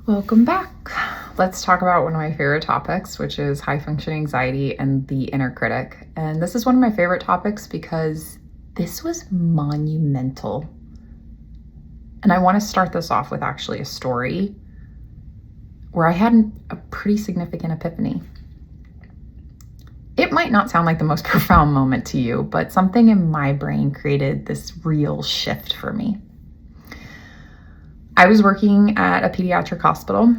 Welcome back. Let's talk about one of my favorite topics, which is high functioning anxiety and the inner critic. And this is one of my favorite topics because this was monumental. And I want to start this off with actually a story where I had a pretty significant epiphany. It might not sound like the most profound moment to you, but something in my brain created this real shift for me. I was working at a pediatric hospital.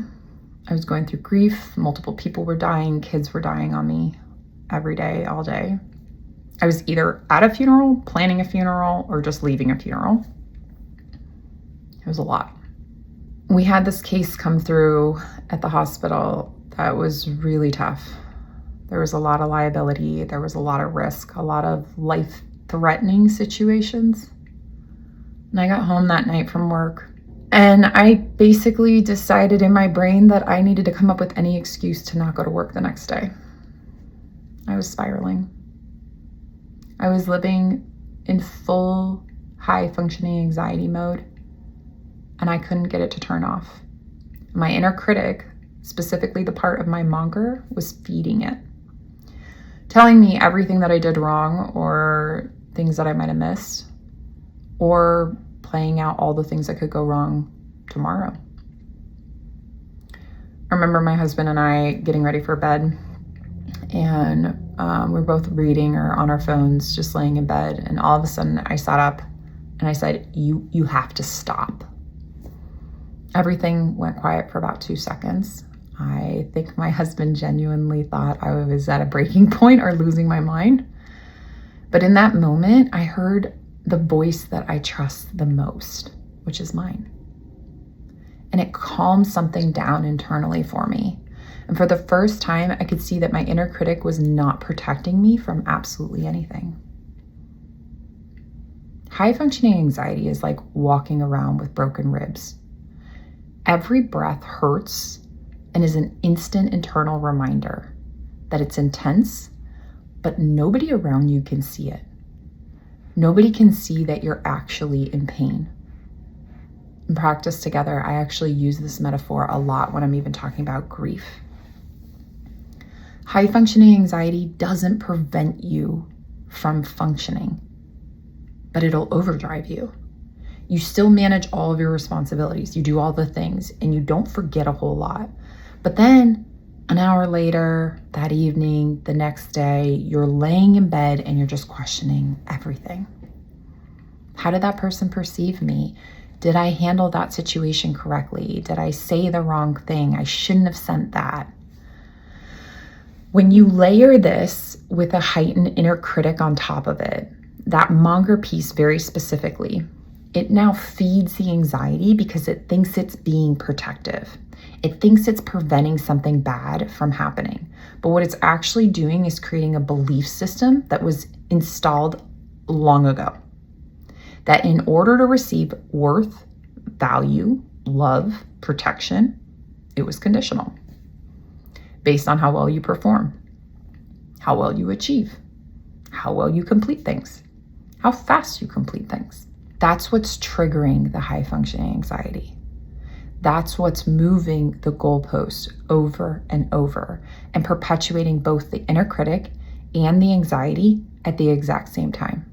I was going through grief. Multiple people were dying. Kids were dying on me every day, all day. I was either at a funeral, planning a funeral, or just leaving a funeral. It was a lot. We had this case come through at the hospital that was really tough. There was a lot of liability. There was a lot of risk, a lot of life-threatening situations. And I got home that night from work. And I basically decided in my brain that I needed to come up with any excuse to not go to work the next day. I was spiraling. I was living in full high functioning anxiety mode, and I couldn't get it to turn off. My inner critic, specifically the part of my Monger, was feeding it, telling me everything that I did wrong or things that I might have missed, or playing out all the things that could go wrong tomorrow. I remember my husband and I getting ready for bed, and we're both reading or on our phones, just laying in bed. And all of a sudden I sat up and I said, you have to stop. Everything went quiet for about 2 seconds. I think my husband genuinely thought I was at a breaking point or losing my mind. But in that moment, I heard the voice that I trust the most, which is mine. And it calmed something down internally for me. And for the first time, I could see that my inner critic was not protecting me from absolutely anything. High functioning anxiety is like walking around with broken ribs. Every breath hurts and is an instant internal reminder that it's intense, but nobody around you can see it. Nobody can see that you're actually in pain. In practice together, I actually use this metaphor a lot when I'm even talking about grief. High functioning anxiety doesn't prevent you from functioning, but it'll overdrive you. You still manage all of your responsibilities. You do all the things and you don't forget a whole lot. But then an hour later, that evening, the next day, you're laying in bed and you're just questioning everything. How did that person perceive me? Did I handle that situation correctly? Did I say the wrong thing? I shouldn't have sent that. When you layer this with a heightened inner critic on top of it, that Monger piece very specifically, it now feeds the anxiety because it thinks it's being protective. It thinks it's preventing something bad from happening. But what it's actually doing is creating a belief system that was installed long ago. That in order to receive worth, value, love, protection, it was conditional. Based on how well you perform, how well you achieve, how well you complete things, how fast you complete things. That's what's triggering the high functioning anxiety. That's what's moving the goalpost over and over and perpetuating both the inner critic and the anxiety at the exact same time.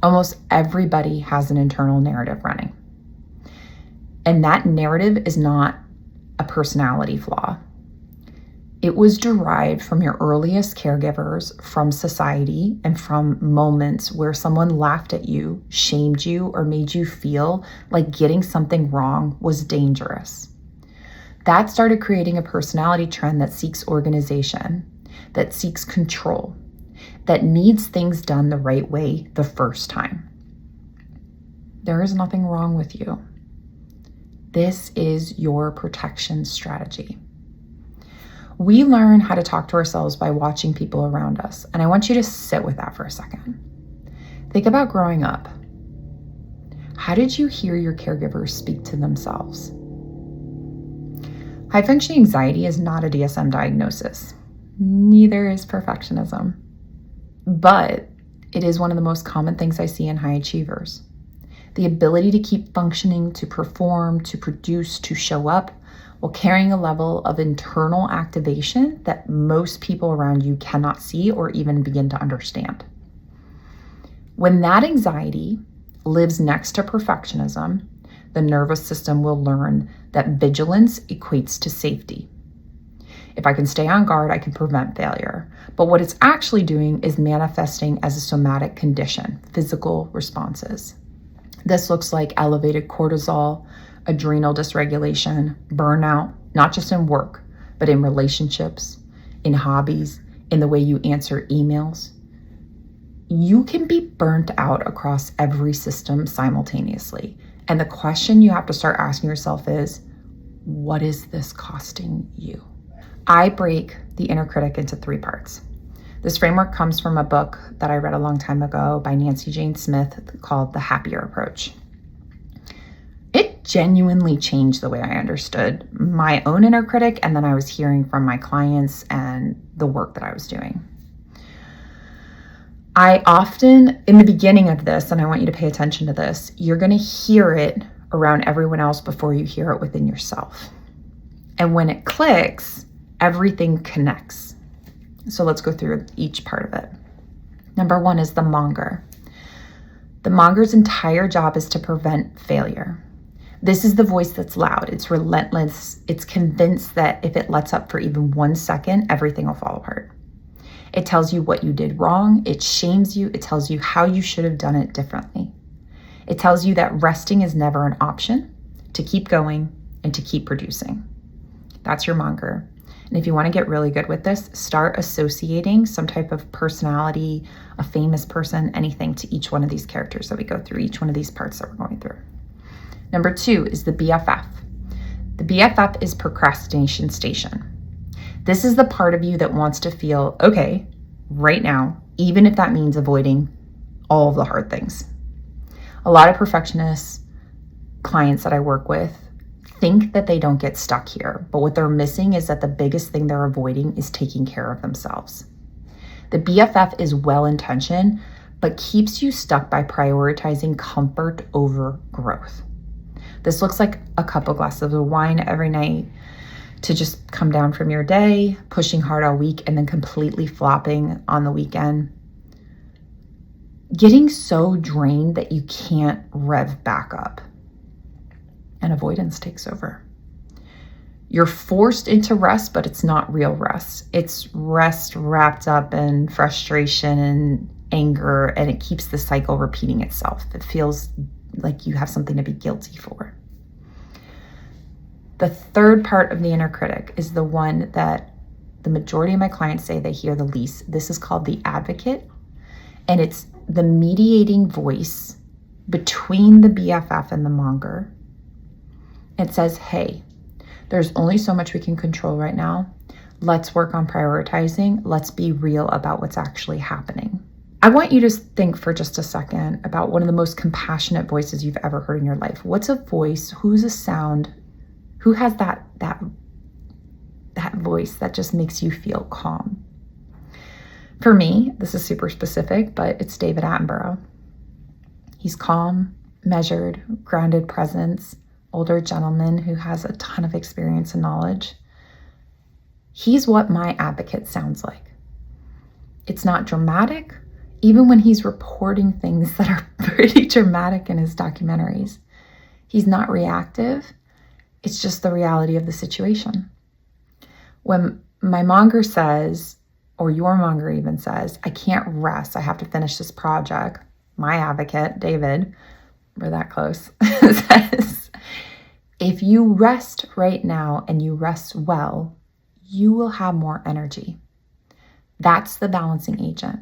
Almost everybody has an internal narrative running. And that narrative is not a personality flaw. It was derived from your earliest caregivers, from society, and from moments where someone laughed at you, shamed you, or made you feel like getting something wrong was dangerous. That started creating a personality trend that seeks organization, that seeks control, that needs things done the right way the first time. There is nothing wrong with you. This is your protection strategy. We learn how to talk to ourselves by watching people around us. And I want you to sit with that for a second. Think about growing up. How did you hear your caregivers speak to themselves? High functioning anxiety is not a DSM diagnosis. Neither is perfectionism. But it is one of the most common things I see in high achievers. The ability to keep functioning, to perform, to produce, to show up, while carrying a level of internal activation that most people around you cannot see or even begin to understand. When that anxiety lives next to perfectionism, the nervous system will learn that vigilance equates to safety. If I can stay on guard, I can prevent failure. But what it's actually doing is manifesting as a somatic condition, physical responses. This looks like elevated cortisol, adrenal dysregulation, burnout, not just in work, but in relationships, in hobbies, in the way you answer emails. You can be burnt out across every system simultaneously. And the question you have to start asking yourself is, what is this costing you? I break the inner critic into 3 parts. This framework comes from a book that I read a long time ago by Nancy Jane Smith called The Happier Approach. It genuinely changed the way I understood my own inner critic, and then I was hearing from my clients and the work that I was doing. I often, in the beginning of this, and I want you to pay attention to this, you're going to hear it around everyone else before you hear it within yourself. And when it clicks, everything connects. So let's go through each part of it. Number 1 is the monger. The monger's entire job is to prevent failure. This is the voice that's loud. It's relentless. It's convinced that if it lets up for even 1 second, everything will fall apart. It tells you what you did wrong. It shames you. It tells you how you should have done it differently. It tells you that resting is never an option, to keep going and to keep producing. That's your monger. And if you want to get really good with this, start associating some type of personality, a famous person, anything to each one of these characters that we go through, each one of these parts that we're going through. Number 2 is the BFF. The BFF is procrastination station. This is the part of you that wants to feel okay right now, even if that means avoiding all of the hard things. A lot of perfectionists, clients that I work with, think that they don't get stuck here, but what they're missing is that the biggest thing they're avoiding is taking care of themselves. The BFF is well-intentioned, but keeps you stuck by prioritizing comfort over growth. This looks like a couple glasses of wine every night to just come down from your day, pushing hard all week, and then completely flopping on the weekend. Getting so drained that you can't rev back up. And avoidance takes over. You're forced into rest, but it's not real rest. It's rest wrapped up in frustration and anger, and it keeps the cycle repeating itself. It feels like you have something to be guilty for. The third part of the inner critic is the one that the majority of my clients say they hear the least. This is called the advocate, and it's the mediating voice between the BFF and the monger. It says, hey, there's only so much we can control right now. Let's work on prioritizing. Let's be real about what's actually happening. I want you to think for just a second about one of the most compassionate voices you've ever heard in your life. What's a voice? Who's a sound? Who has that voice that just makes you feel calm? For me, this is super specific, but it's David Attenborough. He's calm, measured, grounded presence, older gentleman who has a ton of experience and knowledge. He's what my advocate sounds like. It's not dramatic, even when he's reporting things that are pretty dramatic in his documentaries. He's not reactive. It's just the reality of the situation. When my monger says, or your monger even says, I can't rest, I have to finish this project, my advocate, David, we're that close, says, if you rest right now and you rest well, you will have more energy. That's the balancing agent.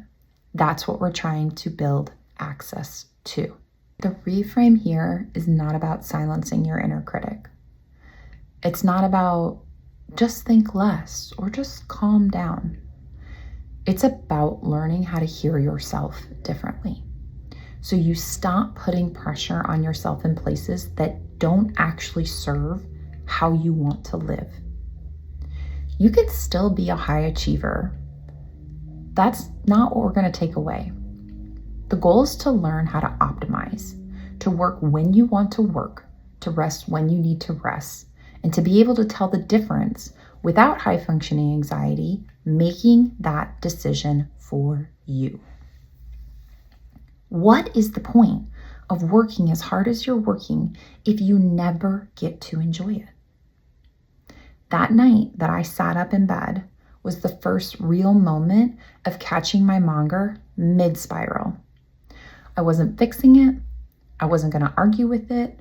That's what we're trying to build access to. The reframe here is not about silencing your inner critic. It's not about just think less or just calm down. It's about learning how to hear yourself differently. So you stop putting pressure on yourself in places that don't actually serve how you want to live. You can still be a high achiever. That's not what we're going to take away. The goal is to learn how to optimize, to work when you want to work, to rest when you need to rest, and to be able to tell the difference without high functioning anxiety, making that decision for you. What is the point of working as hard as you're working if you never get to enjoy it? That night that I sat up in bed was the first real moment of catching my Monger mid-spiral. I wasn't fixing it. I wasn't going to argue with it.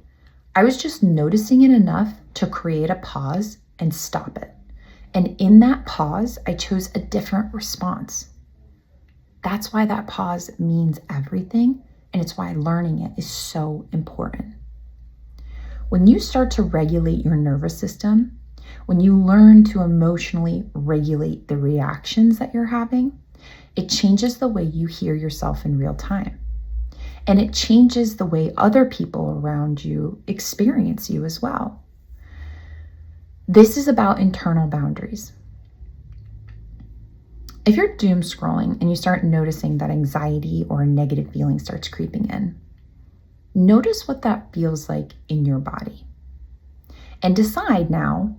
I was just noticing it enough to create a pause and stop it. And in that pause, I chose a different response. That's why that pause means everything, and it's why learning it is so important. When you start to regulate your nervous system, when you learn to emotionally regulate the reactions that you're having, it changes the way you hear yourself in real time. And it changes the way other people around you experience you as well. This is about internal boundaries. If you're doom scrolling and you start noticing that anxiety or a negative feeling starts creeping in, notice what that feels like in your body. And decide now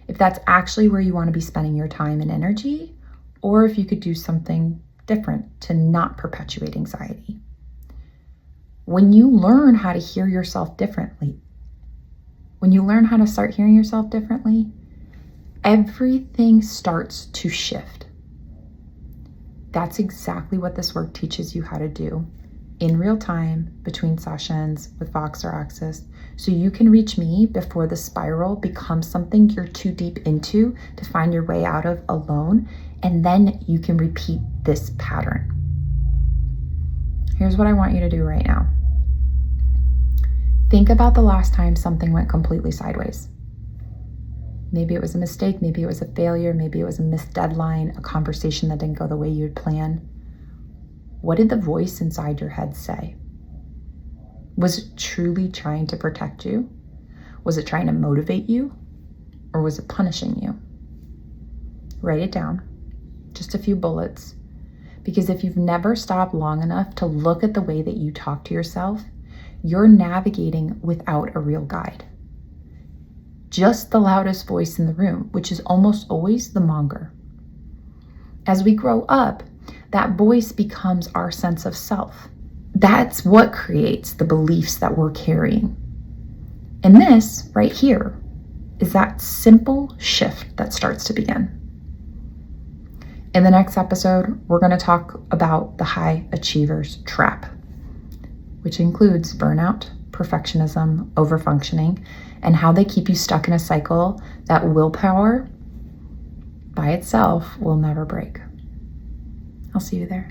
if that's actually where you want to be spending your time and energy, or if you could do something different to not perpetuate anxiety. When you learn how to hear yourself differently, when you learn how to start hearing yourself differently, everything starts to shift. That's exactly what this work teaches you how to do in real time between sessions with Vox or Access, so you can reach me before the spiral becomes something you're too deep into to find your way out of alone, and then you can repeat this pattern. Here's what I want you to do right now. Think about the last time something went completely sideways. Maybe it was a mistake, maybe it was a failure, maybe it was a missed deadline, a conversation that didn't go the way you had planned. What did the voice inside your head say? Was it truly trying to protect you? Was it trying to motivate you? Or was it punishing you? Write it down, just a few bullets, because if you've never stopped long enough to look at the way that you talk to yourself, you're navigating without a real guide. Just the loudest voice in the room, which is almost always the Monger. As we grow up, that voice becomes our sense of self. That's what creates the beliefs that we're carrying. And this right here is that simple shift that starts to begin. In the next episode, we're going to talk about the high achievers trap, which includes burnout, perfectionism, overfunctioning, and how they keep you stuck in a cycle that willpower by itself will never break. I'll see you there.